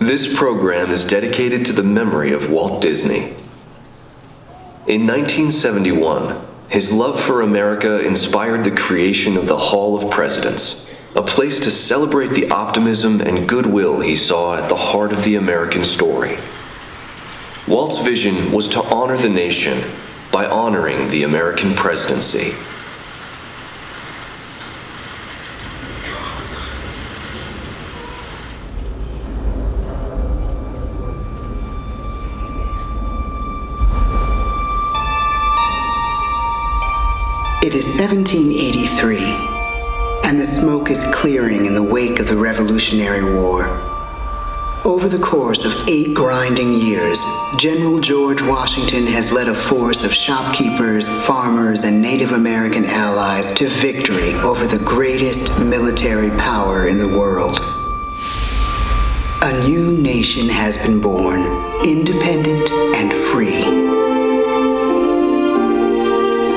This program is dedicated to the memory of Walt Disney. In 1971, his love for America inspired the creation of the Hall of Presidents, a place to celebrate the optimism and goodwill he saw at the heart of the American story. Walt's vision was to honor the nation by honoring the American presidency. It is 1783, and the smoke is clearing in the wake of the Revolutionary War. Over the course of 8 grinding years, General George Washington has led a force of shopkeepers, farmers, and Native American allies to victory over the greatest military power in the world. A new nation has been born, independent and free.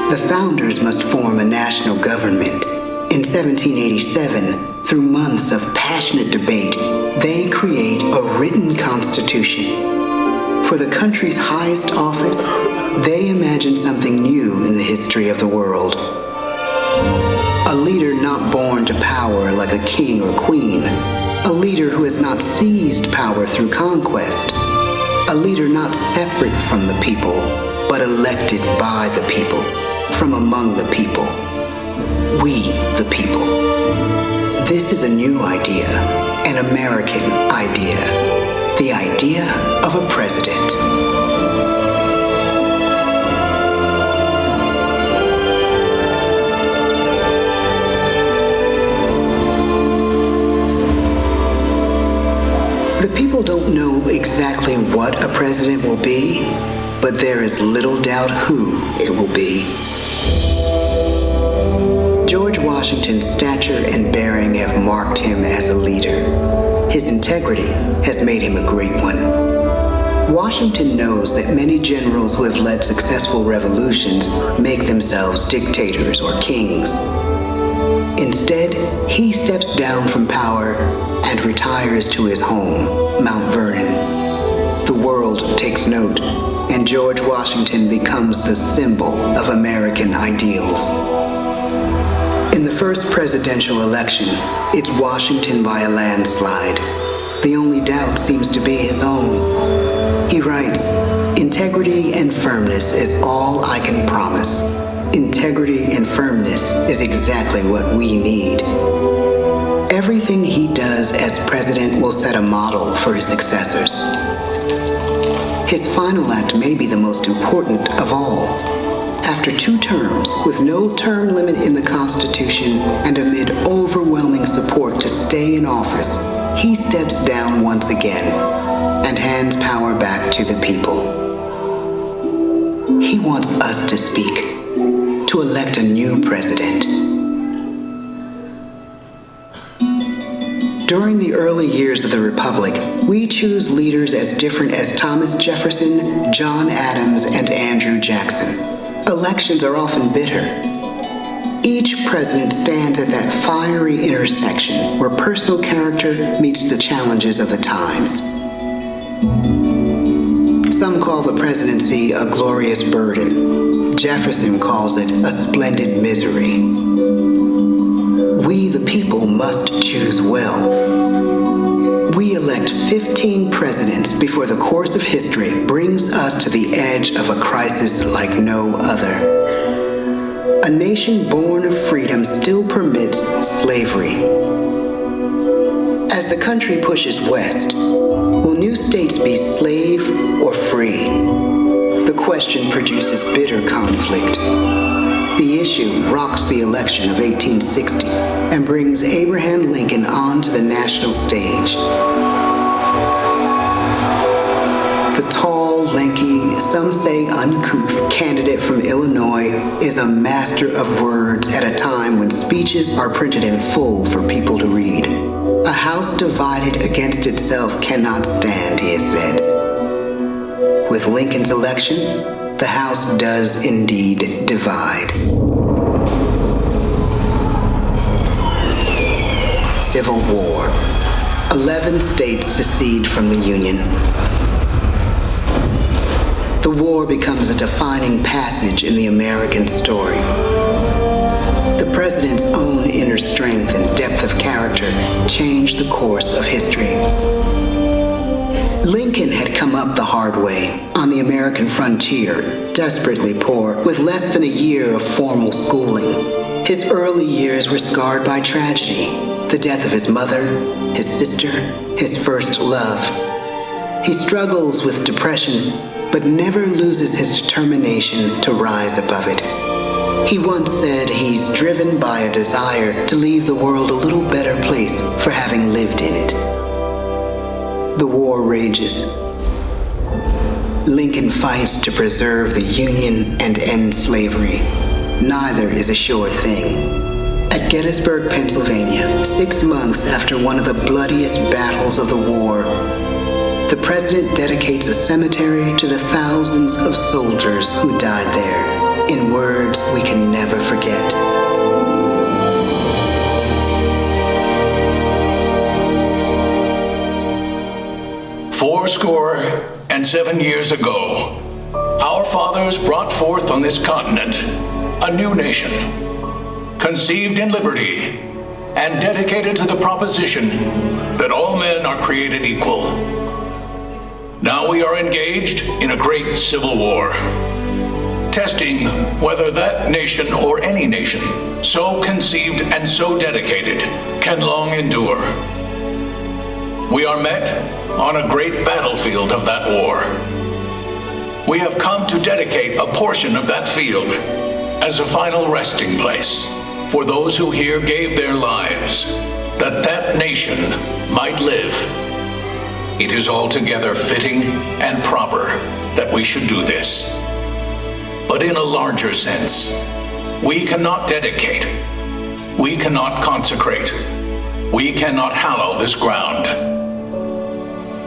The founders must form a national government. In 1787, through months of passionate debate, they create a written constitution. For the country's highest office, they imagine something new in the history of the world. A leader not born to power like a king or queen. A leader who has not seized power through conquest. A leader not separate from the people, but elected by the people. From among the people. We, the people. This is a new idea, an American idea, the idea of a president. The people don't know exactly what a president will be, but there is little doubt who it will be. George Washington's stature and bearing have marked him as a leader. His integrity has made him a great one. Washington knows that many generals who have led successful revolutions make themselves dictators or kings. Instead, he steps down from power and retires to his home, Mount Vernon. The world takes note, and George Washington becomes the symbol of American ideals. In the first presidential election, it's Washington by a landslide. The only doubt seems to be his own. He writes, "Integrity and firmness is all I can promise. Integrity and firmness is exactly what we need." Everything he does as president will set a model for his successors. His final act may be the most important of all. After 2 terms, with no term limit in the Constitution and amid overwhelming support to stay in office, he steps down once again and hands power back to the people. He wants us to speak, to elect a new president. During the early years of the Republic, we choose leaders as different as Thomas Jefferson, John Adams, and Andrew Jackson. Elections are often bitter. Each president stands at that fiery intersection where personal character meets the challenges of the times. Some call the presidency a glorious burden. Jefferson calls it a splendid misery. We, the people, must choose well. We elect 15 presidents before the course of history brings us to the edge of a crisis like no other. A nation born of freedom still permits slavery. As the country pushes west, will new states be slave or free? The question produces bitter conflict. The issue rocks the election of 1860 and brings Abraham Lincoln onto the national stage. The tall, lanky, some say uncouth candidate from Illinois is a master of words at a time when speeches are printed in full for people to read. A house divided against itself cannot stand, he has said. With Lincoln's election, the House does indeed divide. Civil War. 11 states secede from the Union. The war becomes a defining passage in the American story. The president's own inner strength and depth of character changed the course of history. Lincoln had come up the hard way, on the American frontier, desperately poor, with less than a year of formal schooling. His early years were scarred by tragedy, the death of his mother, his sister, his first love. He struggles with depression, but never loses his determination to rise above it. He once said he's driven by a desire to leave the world a little better place for having lived in it. The war rages. Lincoln fights to preserve the Union and end slavery. Neither is a sure thing. At Gettysburg, Pennsylvania, 6 months after one of the bloodiest battles of the war, the president dedicates a cemetery to the thousands of soldiers who died there, in words we can never forget. "Fourscore and 7 years ago, our fathers brought forth on this continent a new nation, conceived in liberty and dedicated to the proposition that all men are created equal. Now we are engaged in a great civil war, testing whether that nation or any nation so conceived and so dedicated can long endure. We are met on a great battlefield of that war. We have come to dedicate a portion of that field as a final resting place for those who here gave their lives that that nation might live. It is altogether fitting and proper that we should do this. But in a larger sense, we cannot dedicate, we cannot consecrate, we cannot hallow this ground.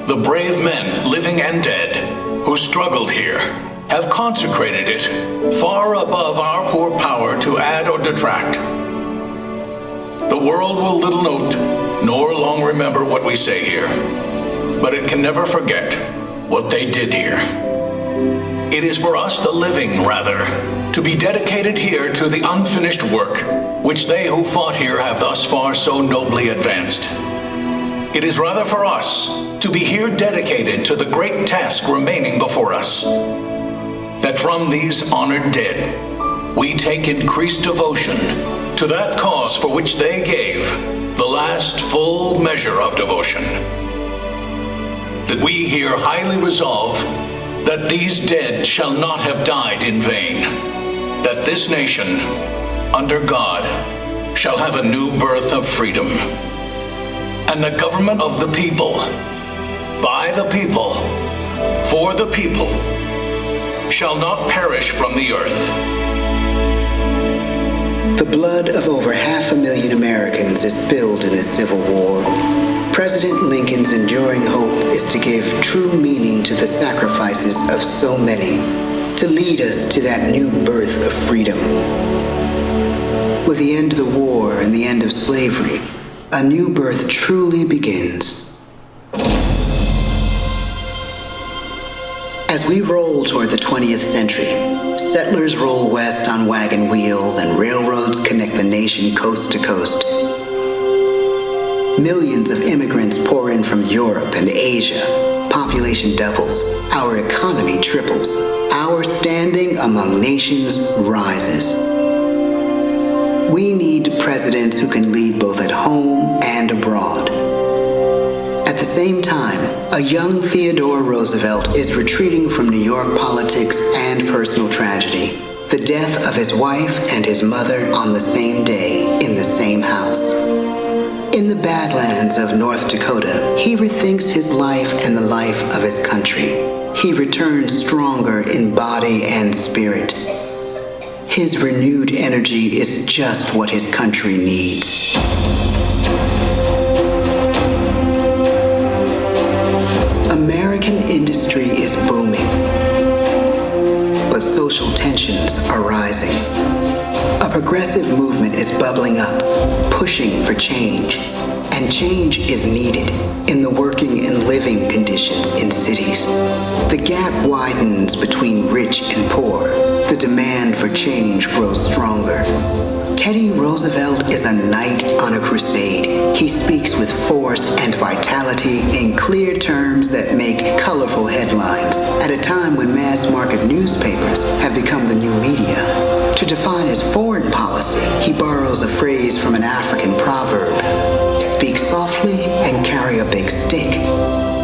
The brave men, living and dead, who struggled here, have consecrated it far above our poor power to add or detract. The world will little note, nor long remember what we say here, but it can never forget what they did here. It is for us, the living, rather, to be dedicated here to the unfinished work which they who fought here have thus far so nobly advanced. It is rather for us to be here dedicated to the great task remaining before us, that from these honored dead we take increased devotion to that cause for which they gave the last full measure of devotion. That we here highly resolve that these dead shall not have died in vain, that this nation, under God, shall have a new birth of freedom, and the government of the people, by the people, for the people, shall not perish from the earth. The blood of over 500,000 Americans is spilled in this Civil War. President Lincoln's enduring hope is to give true meaning to the sacrifices of so many, to lead us to that new birth of freedom. With the end of the war and the end of slavery, a new birth truly begins. As we roll toward the 20th century, settlers roll west on wagon wheels and railroads connect the nation coast to coast. Millions of immigrants pour in from Europe and Asia. Population doubles. Our economy triples. Our standing among nations rises. We need presidents who can lead both at home and abroad. At the same time, a young Theodore Roosevelt is retreating from New York politics and personal tragedy. The death of his wife and his mother on the same day in the same house. In the Badlands of North Dakota, he rethinks his life and the life of his country. He returns stronger in body and spirit. His renewed energy is just what his country needs. American industry is booming, but social tensions are rising. A progressive movement is bubbling up, pushing for change, and change is needed in the working and living conditions in cities. The gap widens between rich and poor. The demand for change grows stronger. Teddy Roosevelt is a knight on a crusade. He speaks with force and vitality in clear terms that make colorful headlines at a time when mass-market newspapers have become the new media. To define his foreign policy, he borrows a phrase from an African proverb: speak softly and carry a big stick.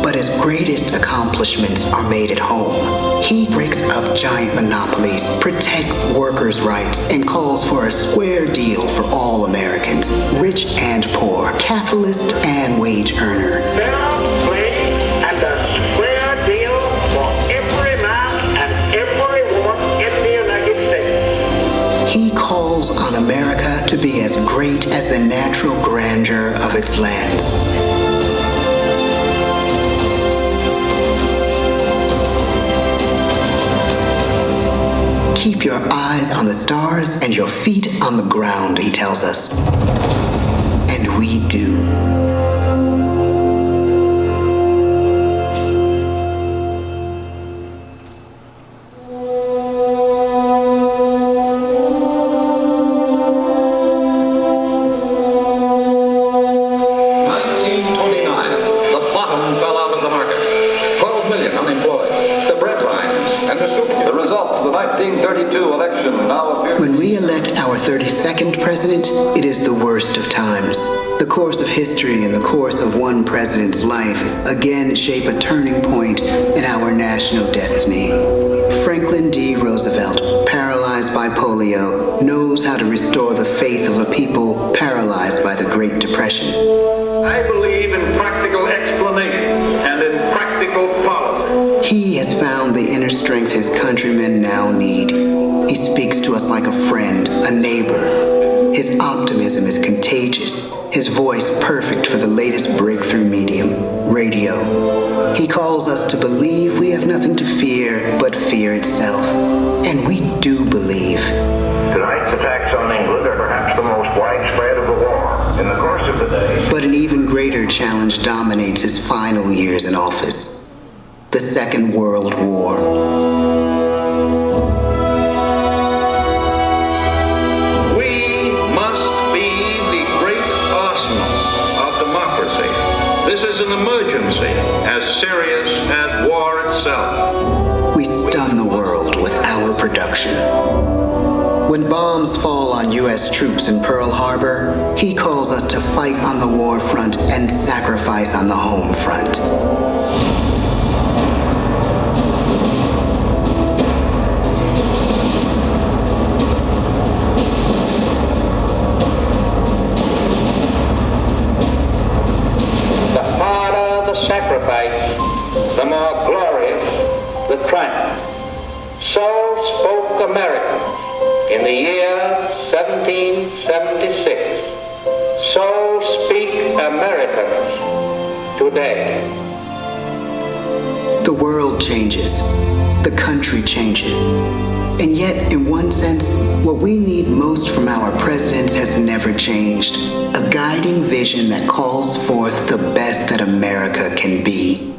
But his greatest accomplishments are made at home. He breaks up giant monopolies, protects workers' rights, and calls for a square deal for all Americans, rich and poor, capitalist and wage earner. Fair play and a square deal for every man and every woman in the United States. He calls on America to be as great as the natural grandeur of its lands. Keep your eyes on the stars and your feet on the ground, he tells us. And we do. When we elect our 32nd president, it is the worst of times. The course of history and the course of one president's life again shape a turning point in our national destiny. Franklin D. Roosevelt, paralyzed by polio, knows how to restore the faith of a people paralyzed by the Great Depression. I believe in practical explanation and in practical policy. He has found the inner strength his countrymen now need. He speaks to us like a friend, a neighbor. His optimism is contagious, his voice perfect for the latest breakthrough medium, radio. He calls us to believe we have nothing to fear but fear itself. And we do believe. Tonight's attacks on England are perhaps the most widespread of the war in the course of the day. But an even greater challenge dominates his final years in office: the Second World War. Emergency as serious as war itself. We stun the world with our production. When bombs fall on U.S. troops in Pearl Harbor, he calls us to fight on the war front and sacrifice on the home front. The more glorious the triumph. So spoke America in the year 1776. So speak Americans today. The world changes. The country changes. And yet, in one sense, what we need most from our presidents has never changed. A guiding vision that calls forth the best that America can be.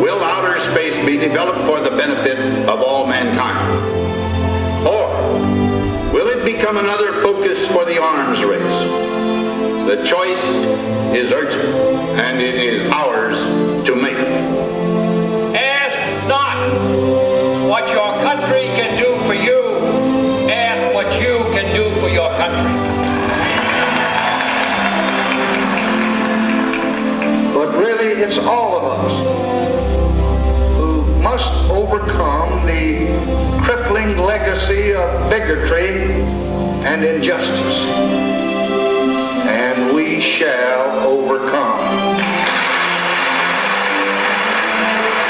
Will outer space be developed for the benefit of all mankind? Or will it become another focus for the arms race? The choice is urgent, and it is ours to make. Ask not what your country can do for you. Ask what you can do for your country. But really, it's all of us must overcome the crippling legacy of bigotry and injustice. And we shall overcome.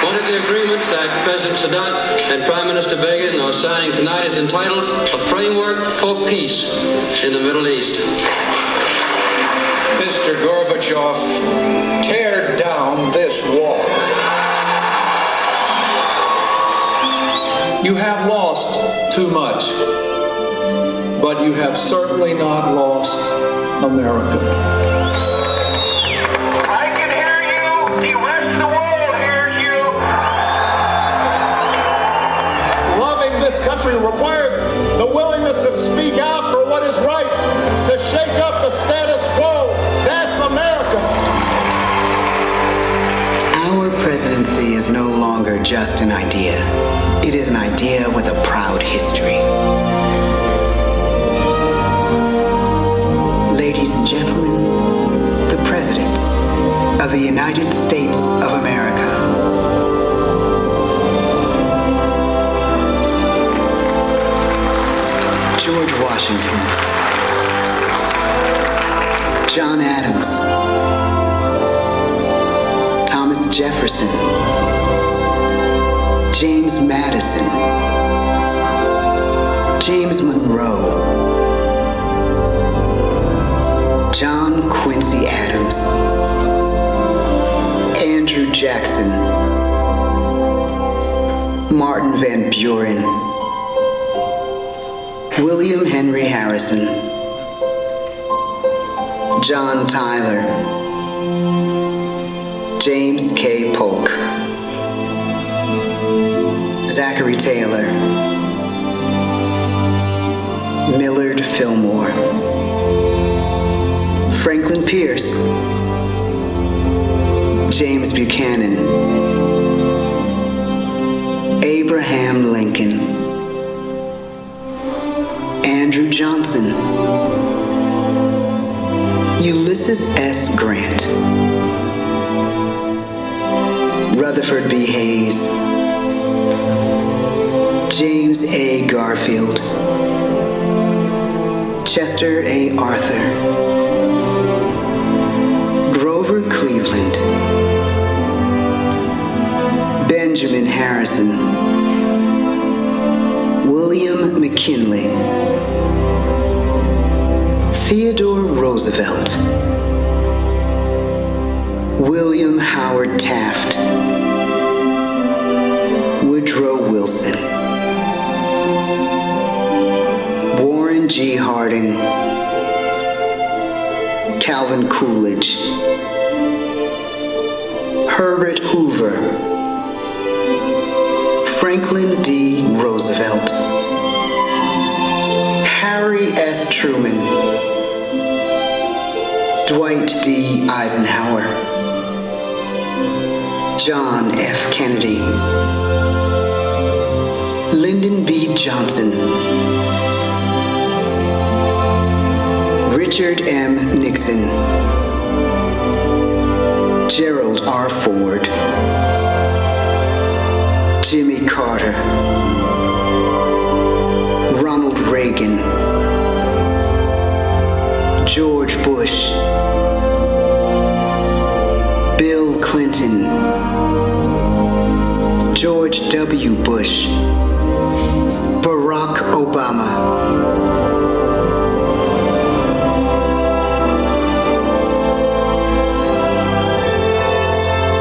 One of the agreements that President Sadat and Prime Minister Begin are signing tonight is entitled A Framework for Peace in the Middle East. Mr. Gorbachev, tear down this wall. You have lost too much, but you have certainly not lost America. requires the willingness to speak out for what is right, to shake up the status quo. That's America. Our presidency is no longer just an idea. It is an idea with a proud history. Ladies and gentlemen, the presidents of the United States of America. George Washington, John Adams, Thomas Jefferson, James Madison, James Monroe, John Quincy Adams, Andrew Jackson, Martin Van Buren, William Henry Harrison, John Tyler, James K. Polk, Zachary Taylor, Millard Fillmore, Franklin Pierce, James Buchanan, Abraham Lincoln, Andrew Johnson, Ulysses S. Grant, Rutherford B. Hayes, James A. Garfield, Chester A. Arthur, Grover Cleveland, Benjamin Harrison, William McKinley, Theodore Roosevelt, William Howard Taft, Woodrow Wilson, Warren G. Harding, Calvin Coolidge, Herbert Hoover, Franklin D. Roosevelt, Harry S. Truman, Dwight D. Eisenhower, John F. Kennedy, Lyndon B. Johnson, Richard M. Nixon, Gerald R. Ford, Jimmy Carter, Ronald Reagan, George Bush, Bill Clinton, George W. Bush, Barack Obama,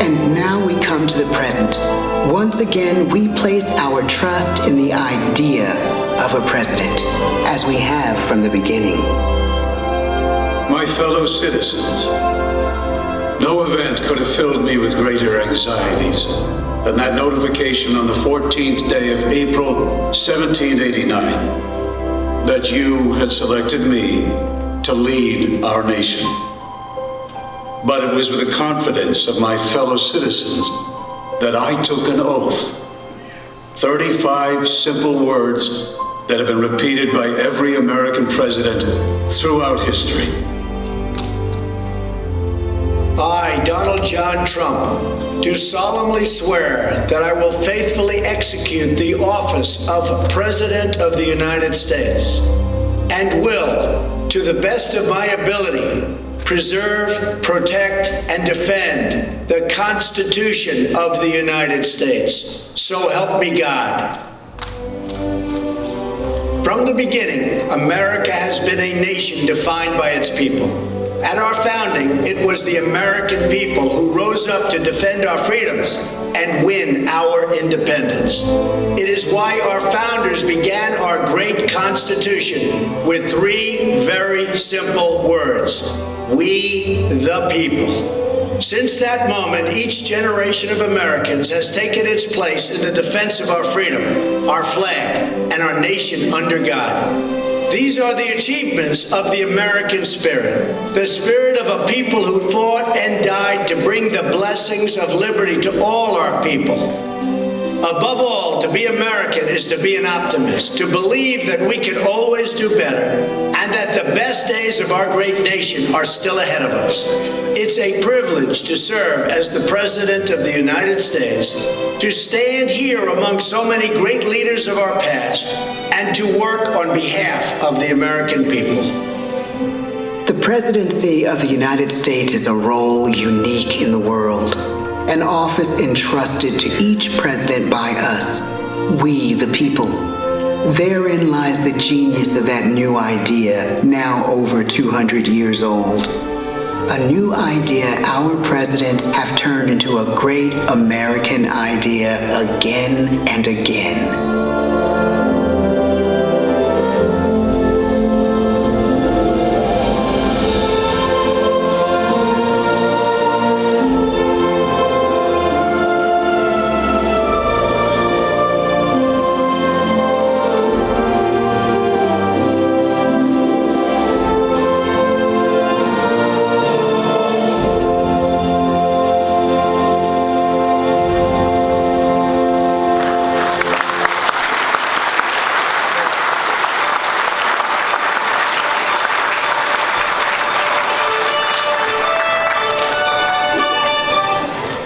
and now we come to the present. Once again, we place our trust in the idea of a president, as we have from the beginning. My fellow citizens, no event could have filled me with greater anxieties than that notification on the 14th day of April, 1789, that you had selected me to lead our nation. But it was with the confidence of my fellow citizens that I took an oath. 35 simple words that have been repeated by every American president throughout history. I, Donald John Trump, do solemnly swear that I will faithfully execute the office of President of the United States and will, to the best of my ability, preserve, protect, and defend the Constitution of the United States. So help me God. From the beginning, America has been a nation defined by its people. At our founding, it was the American people who rose up to defend our freedoms and win our independence. It is why our founders began our great Constitution with three very simple words: we the people. Since that moment, each generation of Americans has taken its place in the defense of our freedom, our flag, and our nation under God. These are the achievements of the American spirit, the spirit of a people who fought and died to bring the blessings of liberty to all our people. Above all, to be American is to be an optimist, to believe that we can always do better, and that the best days of our great nation are still ahead of us. It's a privilege to serve as the President of the United States, to stand here among so many great leaders of our past, and to work on behalf of the American people. The presidency of the United States is a role unique in the world, an office entrusted to each president by us, we the people. Therein lies the genius of that new idea, now over 200 years old. A new idea our presidents have turned into a great American idea again and again.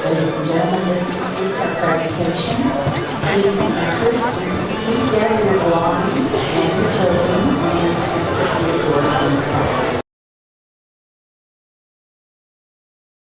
Ladies and gentlemen, this concludes our presentation. Please answer